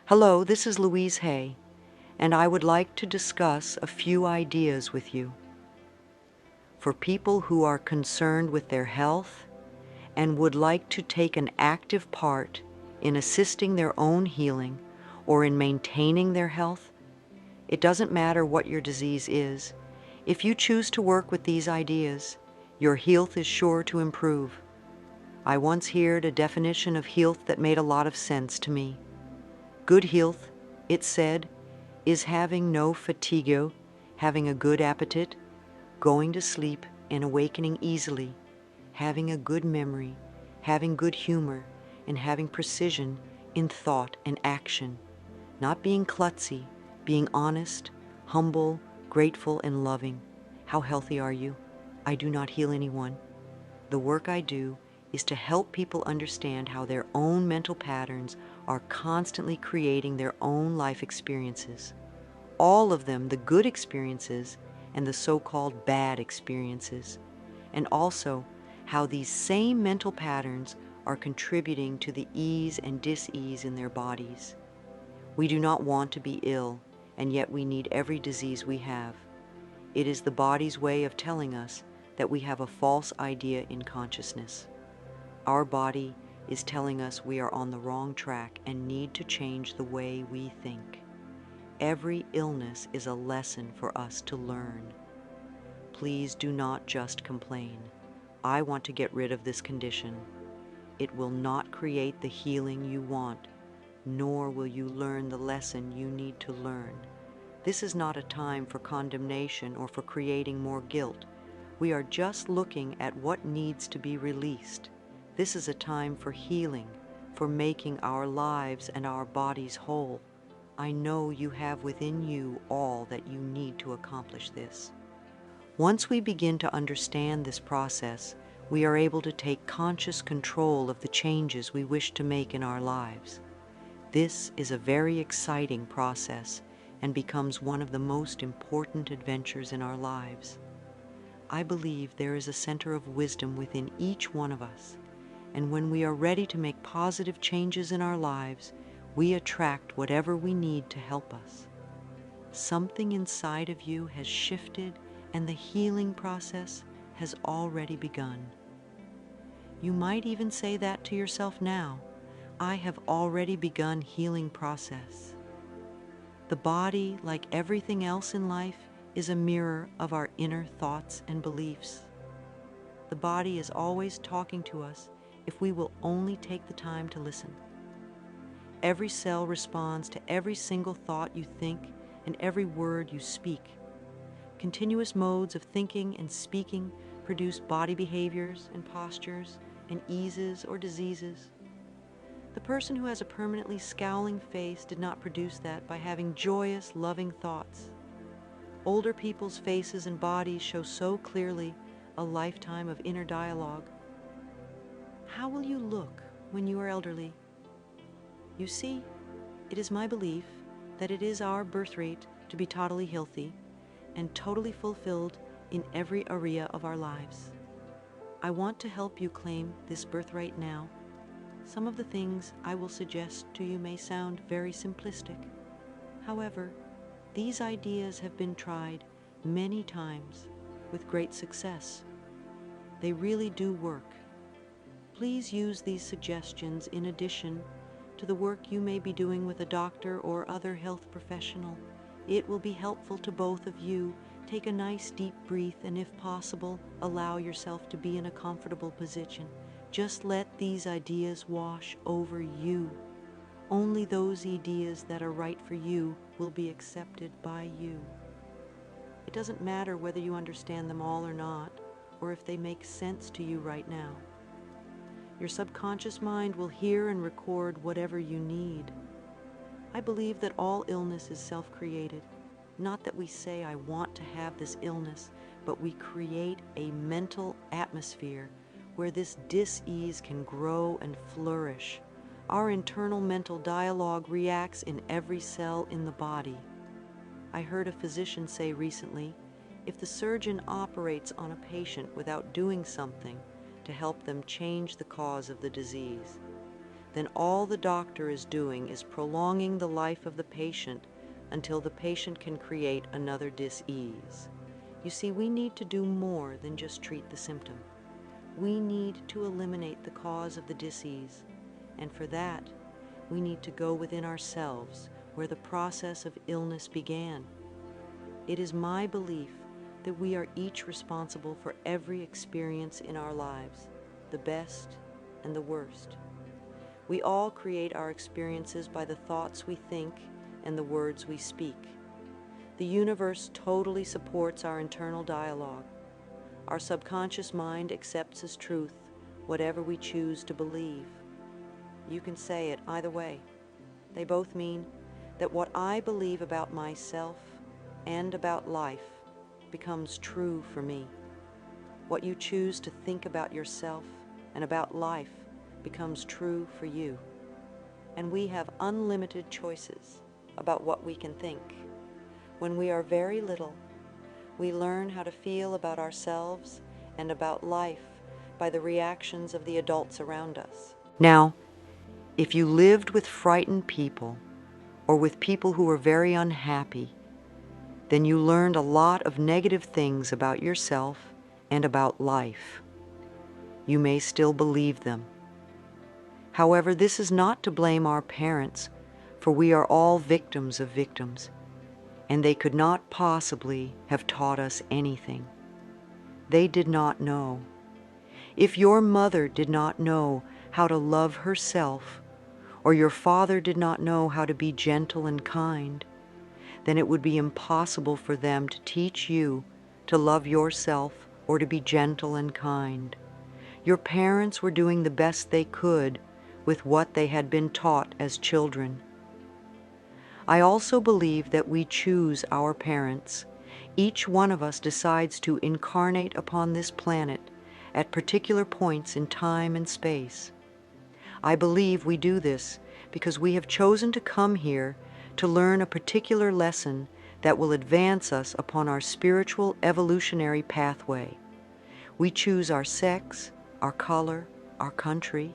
Hello, this is Louise, and I would like to discuss a few ideas with you. For people who are concerned with their health and would like to take an active part in assisting their own healing or in maintaining their health, it doesn't matter what your disease is. If you choose to work with these ideas, your health is sure to improve. I once heard a definition of health that made a lot of sense to me. Good health, it said, is having no fatigue, having a good appetite, going to sleep and awakening easily, having a good memory, having good humor, and having precision in thought and action, not being klutzy, being honest, humble, grateful, and loving. How healthy are you? I do not heal anyone. The work I do is to help people understand how their own mental patterns are constantly creating their own life experiences. All of them, the good experiences and the so-called bad experiences, and also how these same mental patterns are contributing to the ease and dis-ease in their bodies. We do not want to be ill, and yet we need every disease we have. It is the body's way of telling us that we have a false idea in consciousness. Our body is telling us we are on the wrong track and need to change the way we think. Every illness is a lesson for us to learn. Please do not just complain. I want to get rid of this condition. It will not create the healing you want, nor will you learn the lesson you need to learn. This is not a time for condemnation or for creating more guilt. We are just looking at what needs to be released. This is a time for healing, for making our lives and our bodies whole. I know you have within you all that you need to accomplish this. Once we begin to understand this process, we are able to take conscious control of the changes we wish to make in our lives. This is a very exciting process and becomes one of the most important adventures in our lives. I believe there is a center of wisdom within each one of us, and when we are ready to make positive changes in our lives, we attract whatever we need to help us. Something inside of you has shifted and the healing process has already begun. You might even say that to yourself now. I have already begun healing process. The body, like everything else in life, is a mirror of our inner thoughts and beliefs. The body is always talking to us if we will only take the time to listen. Every cell responds to every single thought you think and every word you speak. Continuous modes of thinking and speaking produce body behaviors and postures and eases or diseases. The person who has a permanently scowling face did not produce that by having joyous, loving thoughts. Older people's faces and bodies show so clearly a lifetime of inner dialogue. How will you look when you are elderly? You see, it is my belief that it is our birthright to be totally healthy and totally fulfilled in every area of our lives. I want to help you claim this birthright now. Some of the things I will suggest to you may sound very simplistic. However, these ideas have been tried many times with great success. They really do work. Please use these suggestions in addition to the work you may be doing with a doctor or other health professional. It will be helpful to both of you. Take a nice deep breath and if possible, allow yourself to be in a comfortable position. Just let these ideas wash over you. Only those ideas that are right for you will be accepted by you. It doesn't matter whether you understand them all or not, or if they make sense to you right now. Your subconscious mind will hear and record whatever you need. I believe that all illness is self-created. Not that we say, I want to have this illness, but we create a mental atmosphere where this dis-ease can grow and flourish. Our internal mental dialogue reacts in every cell in the body. I heard a physician say recently, if the surgeon operates on a patient without doing something to help them change the cause of the disease, then all the doctor is doing is prolonging the life of the patient until the patient can create another dis-ease. You see, we need to do more than just treat the symptom. We need to eliminate the cause of the dis-ease, and for that, we need to go within ourselves where the process of illness began. It is my belief that we are each responsible for every experience in our lives, the best and the worst. We all create our experiences by the thoughts we think and the words we speak. The universe totally supports our internal dialogue. Our subconscious mind accepts as truth whatever we choose to believe. You can say it either way. They both mean that what I believe about myself and about life becomes true for me. What you choose to think about yourself and about life becomes true for you. And we have unlimited choices about what we can think. When we are very little, we learn how to feel about ourselves and about life by the reactions of the adults around us. Now, if you lived with frightened people or with people who were very unhappy, then you learned a lot of negative things about yourself and about life. You may still believe them. However, this is not to blame our parents, for we are all victims of victims, and they could not possibly have taught us anything. They did not know. If your mother did not know how to love herself, or your father did not know how to be gentle and kind, then it would be impossible for them to teach you to love yourself or to be gentle and kind. Your parents were doing the best they could with what they had been taught as children. I also believe that we choose our parents. Each one of us decides to incarnate upon this planet at particular points in time and space. I believe we do this because we have chosen to come here to learn a particular lesson that will advance us upon our spiritual evolutionary pathway. We choose our sex, our color, our country,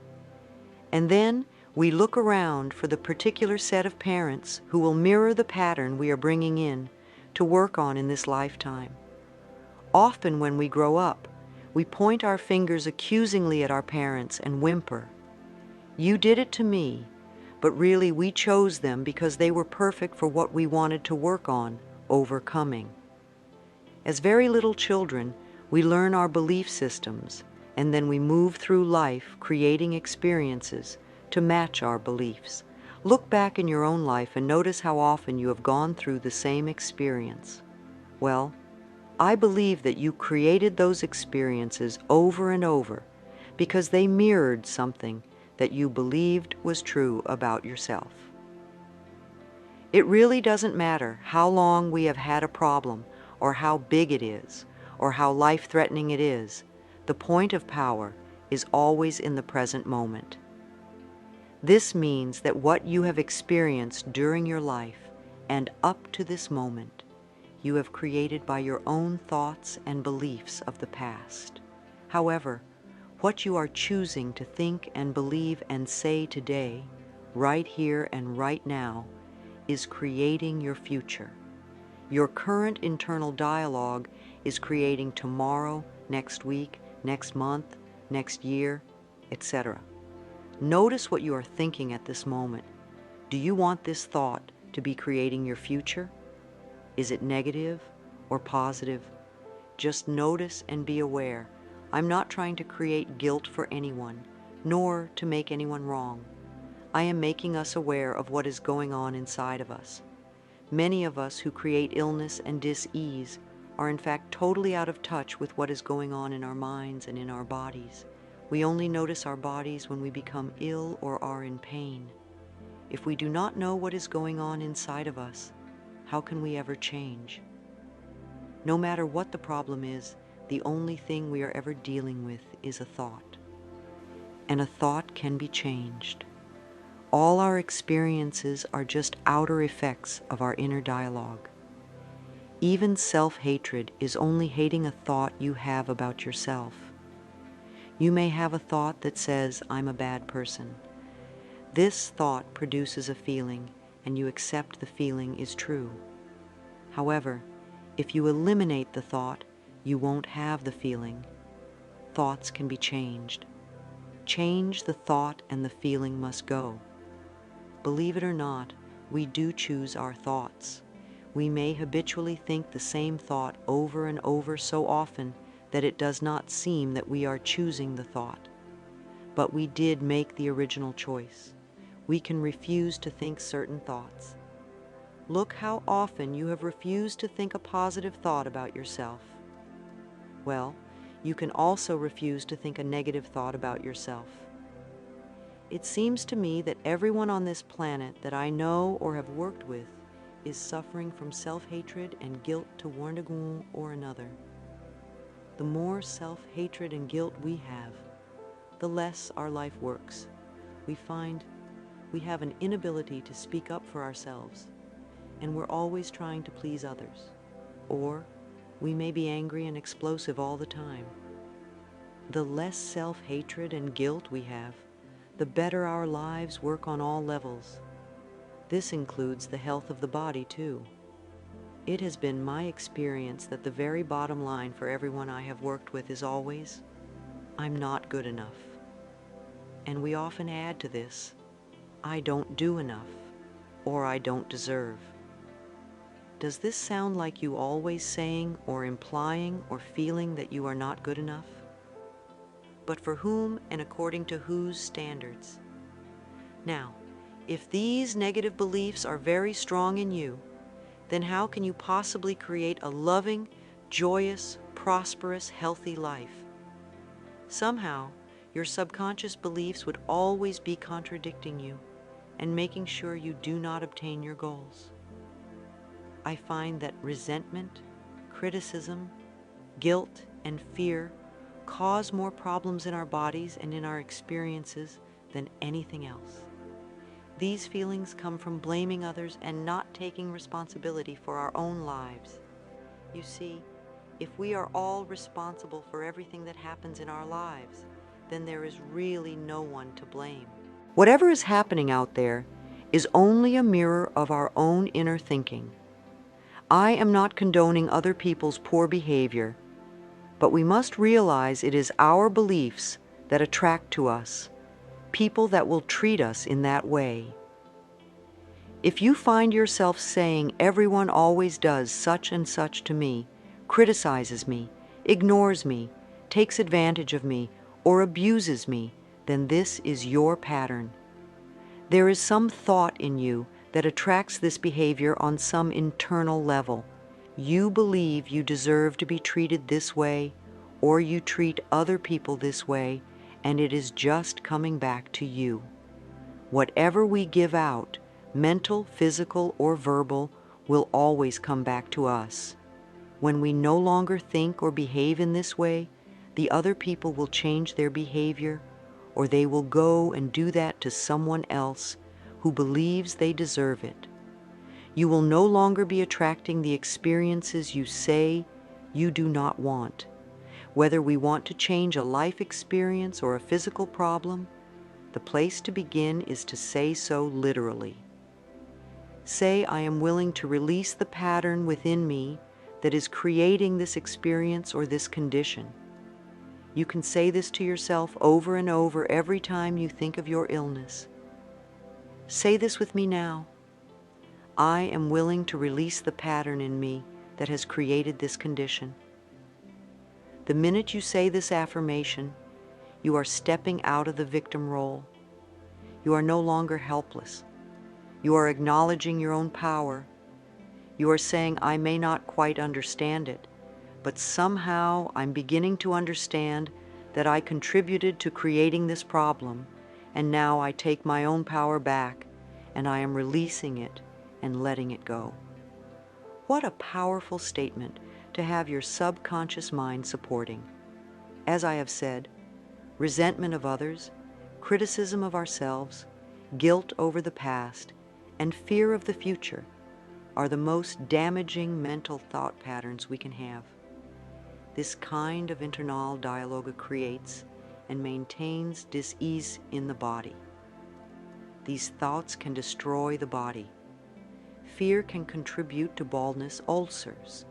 and then we look around for the particular set of parents who will mirror the pattern we are bringing in to work on in this lifetime. Often when we grow up, we point our fingers accusingly at our parents and whimper. You did it to me, but really we chose them because they were perfect for what we wanted to work on, overcoming. As very little children, we learn our belief systems, and then we move through life creating experiences to match our beliefs. Look back in your own life and notice how often you have gone through the same experience. Well, I believe that you created those experiences over and over because they mirrored something that you believed was true about yourself. It really doesn't matter how long we have had a problem, or how big it is, or how life-threatening it is. The point of power is always in the present moment. This means that what you have experienced during your life and up to this moment, you have created by your own thoughts and beliefs of the past. However, what you are choosing to think and believe and say today, right here and right now, is creating your future. Your current internal dialogue is creating tomorrow, next week, next month, next year, etc. Notice what you are thinking at this moment. Do you want this thought to be creating your future? Is it negative or positive? Just notice and be aware. I'm not trying to create guilt for anyone, nor to make anyone wrong. I am making us aware of what is going on inside of us. Many of us who create illness and dis-ease are in fact totally out of touch with what is going on in our minds and in our bodies. We only notice our bodies when we become ill or are in pain. If we do not know what is going on inside of us, how can we ever change? No matter what the problem is, the only thing we are ever dealing with is a thought. And a thought can be changed. All our experiences are just outer effects of our inner dialogue. Even self-hatred is only hating a thought you have about yourself. You may have a thought that says, I'm a bad person. This thought produces a feeling, and you accept the feeling is true. However, if you eliminate the thought, you won't have the feeling. Thoughts can be changed. Change the thought and the feeling must go. Believe it or not, we do choose our thoughts. We may habitually think the same thought over and over so often that it does not seem that we are choosing the thought. But we did make the original choice. We can refuse to think certain thoughts. Look how often you have refused to think a positive thought about yourself. Well, you can also refuse to think a negative thought about yourself. It seems to me that everyone on this planet that I know or have worked with is suffering from self-hatred and guilt to one degree or another. The more self-hatred and guilt we have, the less our life works. We find we have an inability to speak up for ourselves, and we're always trying to please others. Or we may be angry and explosive all the time. The less self-hatred and guilt we have, the better our lives work on all levels. This includes the health of the body too. It has been my experience that the very bottom line for everyone I have worked with is always, I'm not good enough. And we often add to this, I don't do enough, or I don't deserve. Does this sound like you always saying or implying or feeling that you are not good enough? But for whom and according to whose standards? Now, if these negative beliefs are very strong in you, then how can you possibly create a loving, joyous, prosperous, healthy life? Somehow, your subconscious beliefs would always be contradicting you and making sure you do not obtain your goals. I find that resentment, criticism, guilt, and fear cause more problems in our bodies and in our experiences than anything else. These feelings come from blaming others and not taking responsibility for our own lives. You see, if we are all responsible for everything that happens in our lives, then there is really no one to blame. Whatever is happening out there is only a mirror of our own inner thinking. I am not condoning other people's poor behavior, but we must realize it is our beliefs that attract to us people that will treat us in that way. If you find yourself saying everyone always does such and such to me, criticizes me, ignores me, takes advantage of me, or abuses me, then this is your pattern. There is some thought in you that attracts this behavior on some internal level. You believe you deserve to be treated this way, or you treat other people this way, and it is just coming back to you. Whatever we give out, mental, physical, or verbal, will always come back to us. When we no longer think or behave in this way, the other people will change their behavior, or they will go and do that to someone else who believes they deserve it. You will no longer be attracting the experiences you say you do not want. Whether we want to change a life experience or a physical problem, the place to begin is to say so literally. Say, I am willing to release the pattern within me that is creating this experience or this condition. You can say this to yourself over and over every time you think of your illness. Say this with me now. I am willing to release the pattern in me that has created this condition. The minute you say this affirmation, you are stepping out of the victim role. You are no longer helpless. You are acknowledging your own power. You are saying, I may not quite understand it, but somehow I'm beginning to understand that I contributed to creating this problem, and now I take my own power back, and I am releasing it and letting it go. What a powerful statement to have your subconscious mind supporting. As I have said, resentment of others, criticism of ourselves, guilt over the past, and fear of the future are the most damaging mental thought patterns we can have. This kind of internal dialogue creates and maintains dis-ease in the body. These thoughts can destroy the body. Fear can contribute to baldness, ulcers,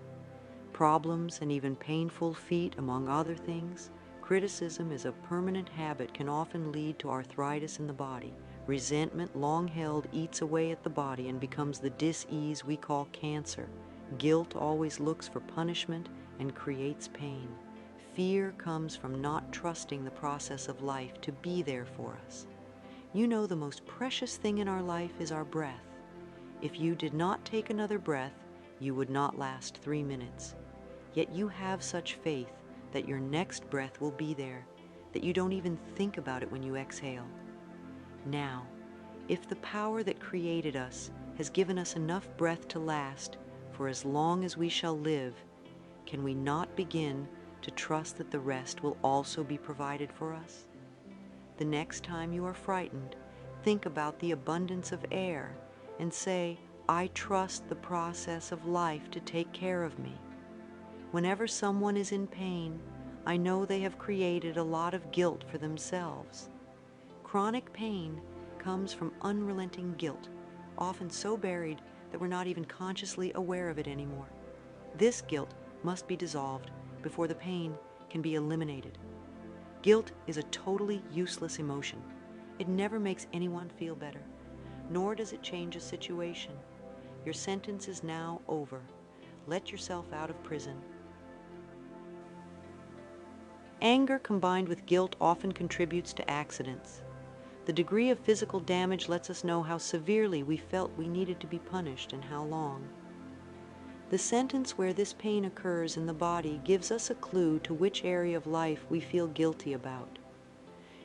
problems, and even painful feet, among other things. Criticism is a permanent habit, can often lead to arthritis in the body. Resentment, long held, eats away at the body and becomes the dis-ease we call cancer. Guilt always looks for punishment and creates pain. Fear comes from not trusting the process of life to be there for us. You know, the most precious thing in our life is our breath. If you did not take another breath, you would not last 3 minutes. Yet you have such faith that your next breath will be there, that you don't even think about it when you exhale. Now, if the power that created us has given us enough breath to last for as long as we shall live, can we not begin to trust that the rest will also be provided for us? The next time you are frightened, think about the abundance of air and say, I trust the process of life to take care of me. Whenever someone is in pain, I know they have created a lot of guilt for themselves. Chronic pain comes from unrelenting guilt, often so buried that we're not even consciously aware of it anymore. This guilt must be dissolved before the pain can be eliminated. Guilt is a totally useless emotion. It never makes anyone feel better, nor does it change a situation. Your sentence is now over. Let yourself out of prison. Anger combined with guilt often contributes to accidents. The degree of physical damage lets us know how severely we felt we needed to be punished and how long. The sentence where this pain occurs in the body gives us a clue to which area of life we feel guilty about.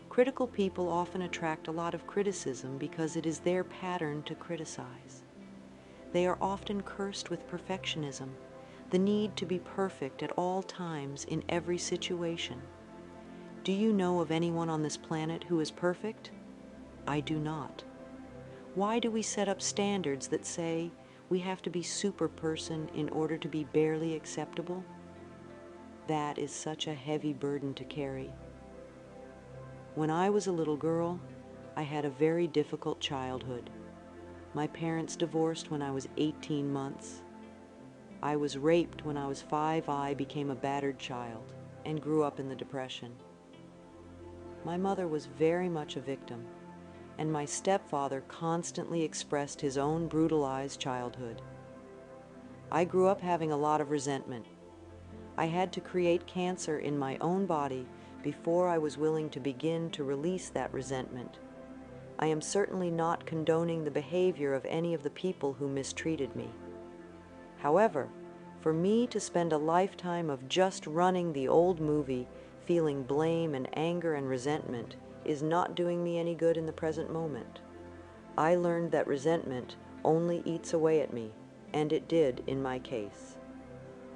Critical people often attract a lot of criticism because it is their pattern to criticize. They are often cursed with perfectionism, the need to be perfect at all times in every situation. Do you know of anyone on this planet who is perfect? I do not. Why do we set up standards that say we have to be super person in order to be barely acceptable? That is such a heavy burden to carry. When I was a little girl, I had a very difficult childhood. My parents divorced when I was 18 months. I was raped when I was 5. I became a battered child and grew up in the Depression. My mother was very much a victim, and my stepfather constantly expressed his own brutalized childhood. I grew up having a lot of resentment. I had to create cancer in my own body before I was willing to begin to release that resentment. I am certainly not condoning the behavior of any of the people who mistreated me. However, for me to spend a lifetime of just running the old movie, feeling blame and anger and resentment, is not doing me any good in the present moment. I learned that resentment only eats away at me, and it did in my case.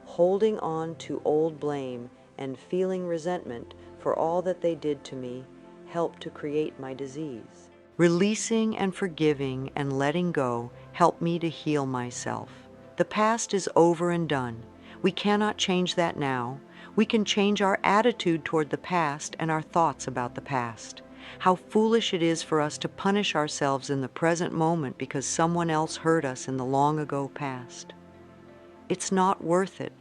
Holding on to old blame and feeling resentment for all that they did to me helped to create my disease. Releasing and forgiving and letting go helped me to heal myself. The past is over and done. We cannot change that now. We can change our attitude toward the past and our thoughts about the past. How foolish it is for us to punish ourselves in the present moment because someone else hurt us in the long ago past. It's not worth it.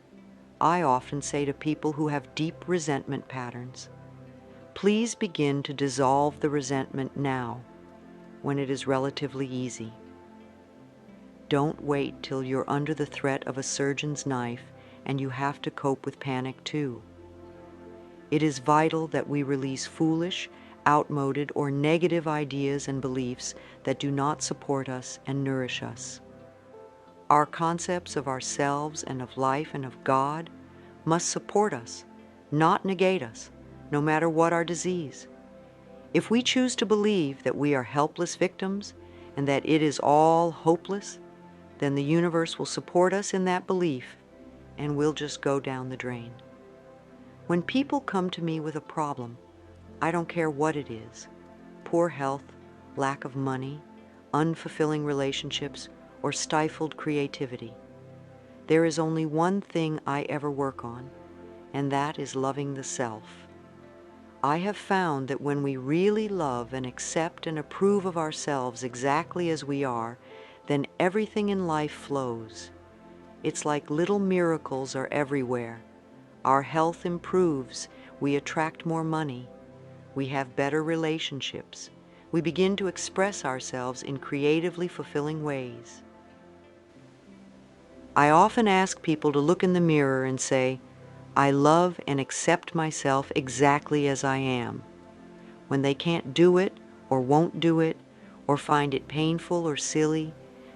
I often say to people who have deep resentment patterns, please begin to dissolve the resentment now, when it is relatively easy. Don't wait till you're under the threat of a surgeon's knife and you have to cope with panic too. It is vital that we release foolish, outmoded, or negative ideas and beliefs that do not support us and nourish us. Our concepts of ourselves and of life and of God must support us, not negate us, no matter what our disease. If we choose to believe that we are helpless victims and that it is all hopeless, then the universe will support us in that belief and we'll just go down the drain. When people come to me with a problem, I don't care what it is, poor health, lack of money, unfulfilling relationships, or stifled creativity. There is only one thing I ever work on, and that is loving the self. I have found that when we really love and accept and approve of ourselves exactly as we are, then everything in life flows. It's like little miracles are everywhere. Our health improves, we attract more money, we have better relationships, we begin to express ourselves in creatively fulfilling ways. I often ask people to look in the mirror and say, I love and accept myself exactly as I am. When they can't do it, or won't do it, or find it painful or silly,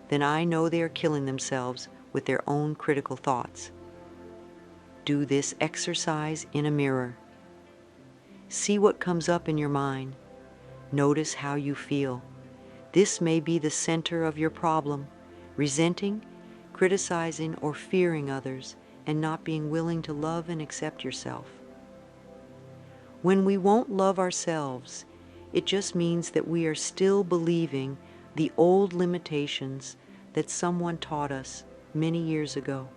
then I know they are killing themselves with their own critical thoughts. Do this exercise in a mirror. See what comes up in your mind. Notice how you feel. This may be the center of your problem, resenting, criticizing, or fearing others, and not being willing to love and accept yourself. When we won't love ourselves, it just means that we are still believing the old limitations that someone taught us many years ago.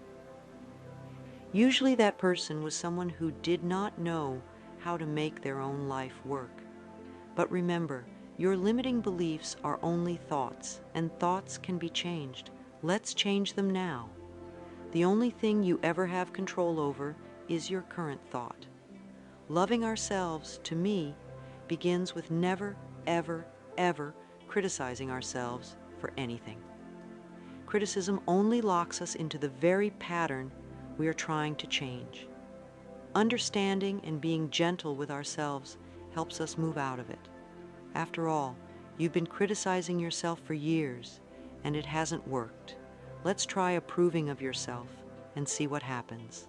Usually that person was someone who did not know how to make their own life work. But remember, your limiting beliefs are only thoughts, and thoughts can be changed. Let's change them now. The only thing you ever have control over is your current thought. Loving ourselves, to me, begins with never, ever, ever criticizing ourselves for anything. Criticism only locks us into the very pattern we are trying to change. Understanding and being gentle with ourselves helps us move out of it. After all, you've been criticizing yourself for years, and it hasn't worked. Let's try approving of yourself and see what happens.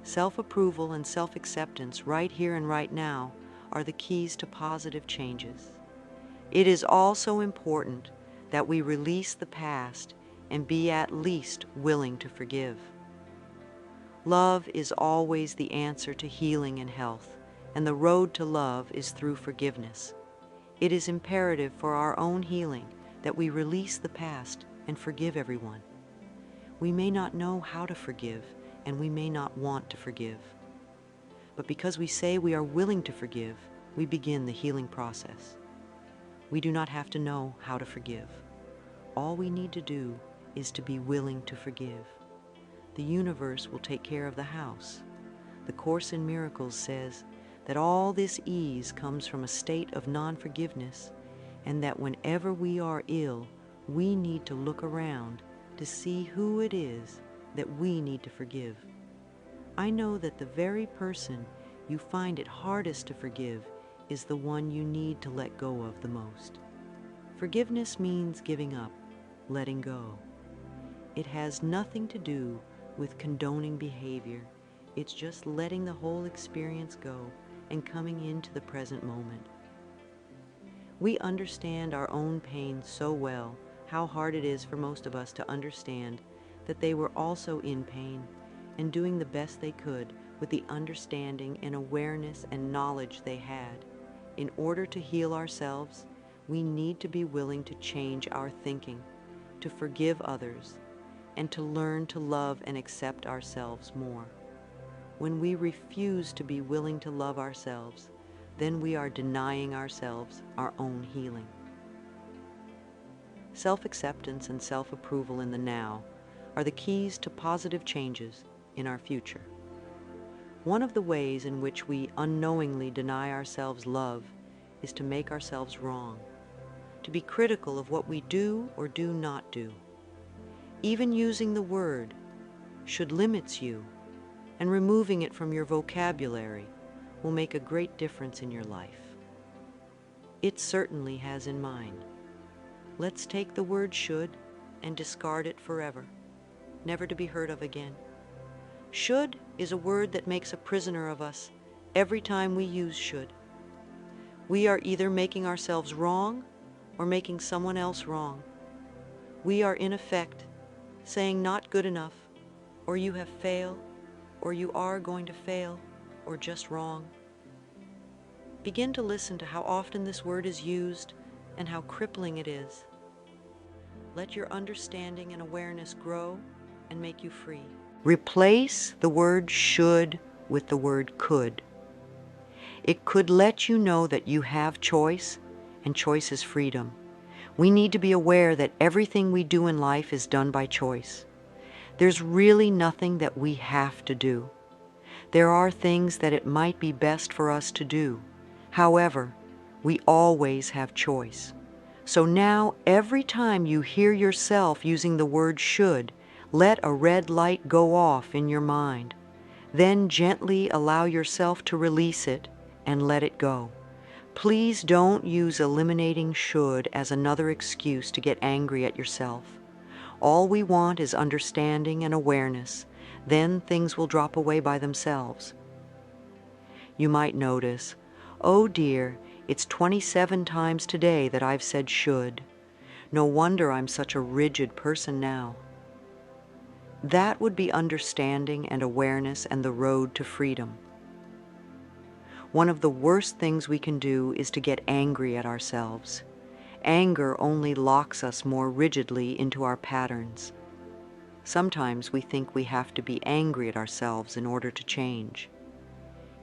Self-approval and self-acceptance right here and right now are the keys to positive changes. It is also important that we release the past and be at least willing to forgive. Love is always the answer to healing and health, and the road to love is through forgiveness. It is imperative for our own healing that we release the past and forgive everyone. We may not know how to forgive, and we may not want to forgive. But because we say we are willing to forgive, we begin the healing process. We do not have to know how to forgive. All we need to do is to be willing to forgive. The universe will take care of the house. The Course in Miracles says that all this ease comes from a state of non-forgiveness, and that whenever we are ill, we need to look around to see who it is that we need to forgive. I know that the very person you find it hardest to forgive is the one you need to let go of the most. Forgiveness means giving up, letting go. It has nothing to do with condoning behavior. It's just letting the whole experience go and coming into the present moment. We understand our own pain so well, how hard it is for most of us to understand that they were also in pain and doing the best they could with the understanding and awareness and knowledge they had. In order to heal ourselves, we need to be willing to change our thinking, to forgive others, and to learn to love and accept ourselves more. When we refuse to be willing to love ourselves, then we are denying ourselves our own healing. Self-acceptance and self-approval in the now are the keys to positive changes in our future. One of the ways in which we unknowingly deny ourselves love is to make ourselves wrong, to be critical of what we do or do not do. Even using the word should limits you, and removing it from your vocabulary will make a great difference in your life. It certainly has in mine. Let's take the word should and discard it forever, never to be heard of again. Should is a word that makes a prisoner of us every time we use should. We are either making ourselves wrong or making someone else wrong. We are in effect saying not good enough, or you have failed, or you are going to fail, or just wrong. Begin to listen to how often this word is used and how crippling it is. Let your understanding and awareness grow and make you free. Replace the word should with the word could. It could let you know that you have choice, and choice is freedom. We need to be aware that everything we do in life is done by choice. There's really nothing that we have to do. There are things that it might be best for us to do. However, we always have choice. So now, every time you hear yourself using the word should, let a red light go off in your mind. Then gently allow yourself to release it and let it go. Please don't use eliminating should as another excuse to get angry at yourself. All we want is understanding and awareness. Then things will drop away by themselves. You might notice, oh dear, it's 27 times today that I've said should. No wonder I'm such a rigid person now. That would be understanding and awareness and the road to freedom. One of the worst things we can do is to get angry at ourselves. Anger only locks us more rigidly into our patterns. Sometimes we think we have to be angry at ourselves in order to change.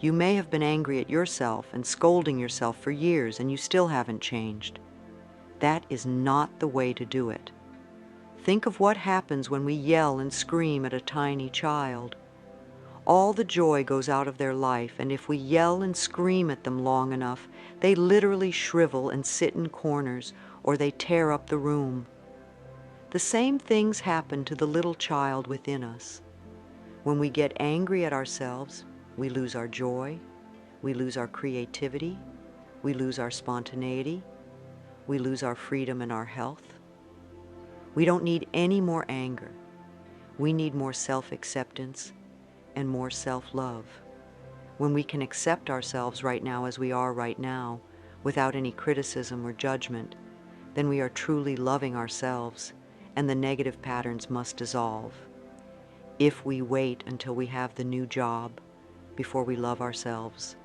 You may have been angry at yourself and scolding yourself for years and you still haven't changed. That is not the way to do it. Think of what happens when we yell and scream at a tiny child. All the joy goes out of their life, and if we yell and scream at them long enough, they literally shrivel and sit in corners, or they tear up the room. The same things happen to the little child within us. When we get angry at ourselves, we lose our joy, we lose our creativity, we lose our spontaneity, we lose our freedom and our health. We don't need any more anger. We need more self-acceptance and more self-love. When we can accept ourselves right now as we are right now, without any criticism or judgment, then we are truly loving ourselves, and the negative patterns must dissolve. If we wait until we have the new job before we love ourselves,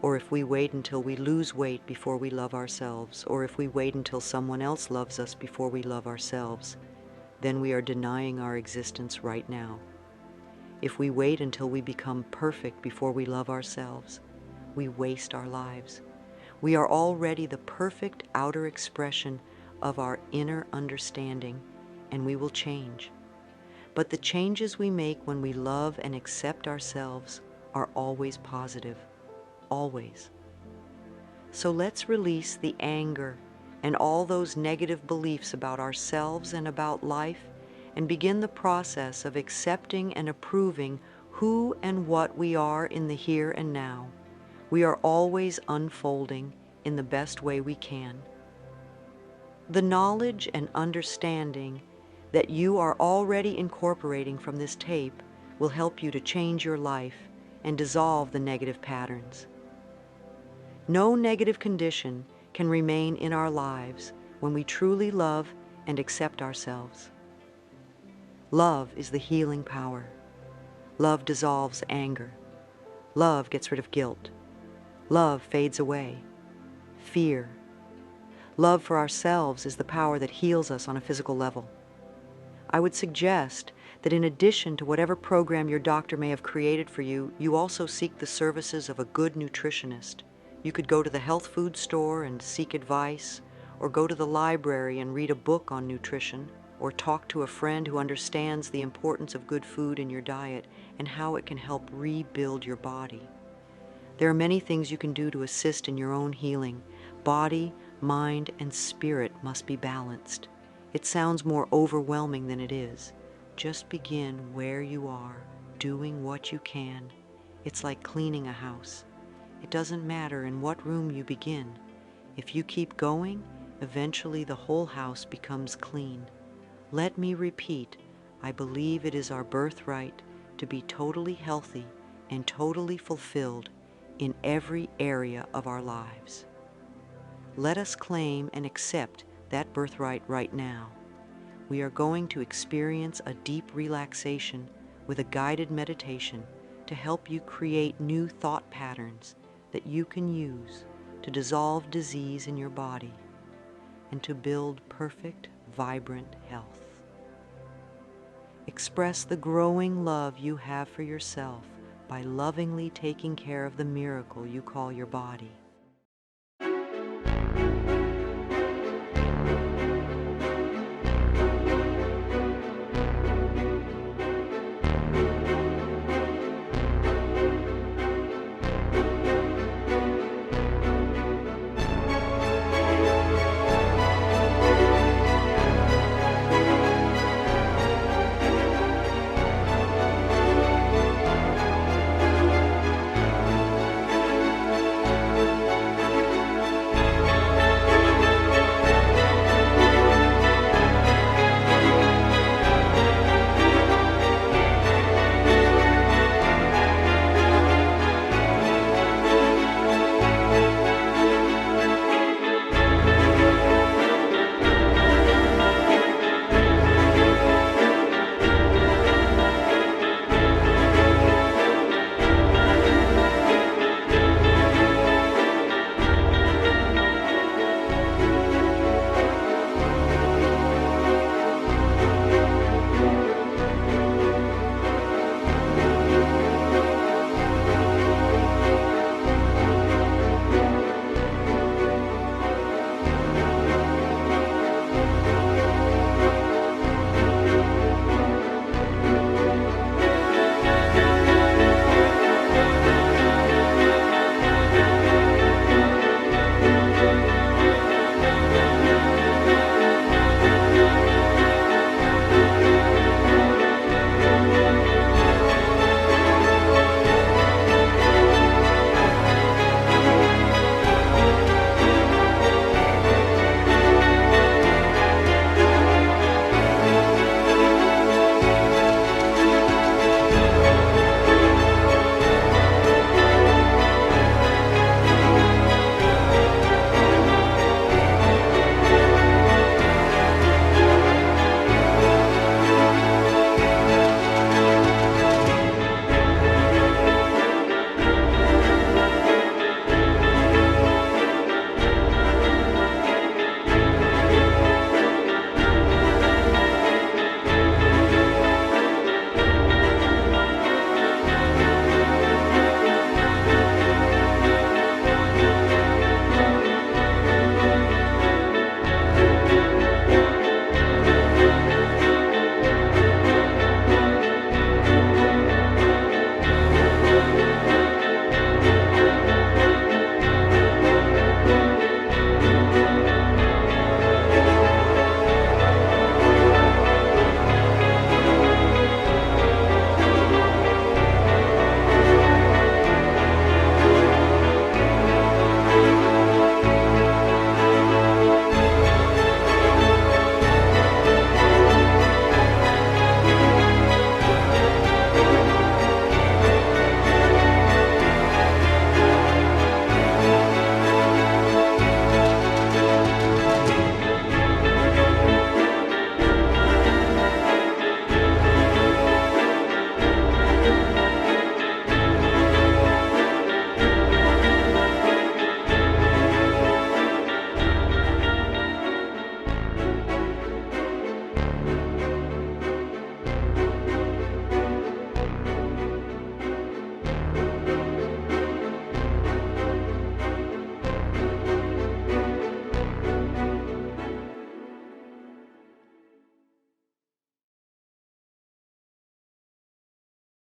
or if we wait until we lose weight before we love ourselves, or if we wait until someone else loves us before we love ourselves, then we are denying our existence right now. If we wait until we become perfect before we love ourselves, we waste our lives. We are already the perfect outer expression of our inner understanding, and we will change. But the changes we make when we love and accept ourselves are always positive, always. So let's release the anger and all those negative beliefs about ourselves and about life, and begin the process of accepting and approving who and what we are in the here and now. We are always unfolding in the best way we can. The knowledge and understanding that you are already incorporating from this tape will help you to change your life and dissolve the negative patterns. No negative condition can remain in our lives when we truly love and accept ourselves. Love is the healing power. Love dissolves anger. Love gets rid of guilt. Love fades away. Fear. Love for ourselves is the power that heals us on a physical level. I would suggest that in addition to whatever program your doctor may have created for you, you also seek the services of a good nutritionist. You could go to the health food store and seek advice, or go to the library and read a book on nutrition, or talk to a friend who understands the importance of good food in your diet and how it can help rebuild your body. There are many things you can do to assist in your own healing. Body, mind, and spirit must be balanced. It sounds more overwhelming than it is. Just begin where you are, doing what you can. It's like cleaning a house. It doesn't matter in what room you begin. If you keep going, eventually the whole house becomes clean. Let me repeat, I believe it is our birthright to be totally healthy and totally fulfilled in every area of our lives. Let us claim and accept that birthright right now. We are going to experience a deep relaxation with a guided meditation to help you create new thought patterns that you can use to dissolve disease in your body and to build perfect, vibrant health. Express the growing love you have for yourself by lovingly taking care of the miracle you call your body.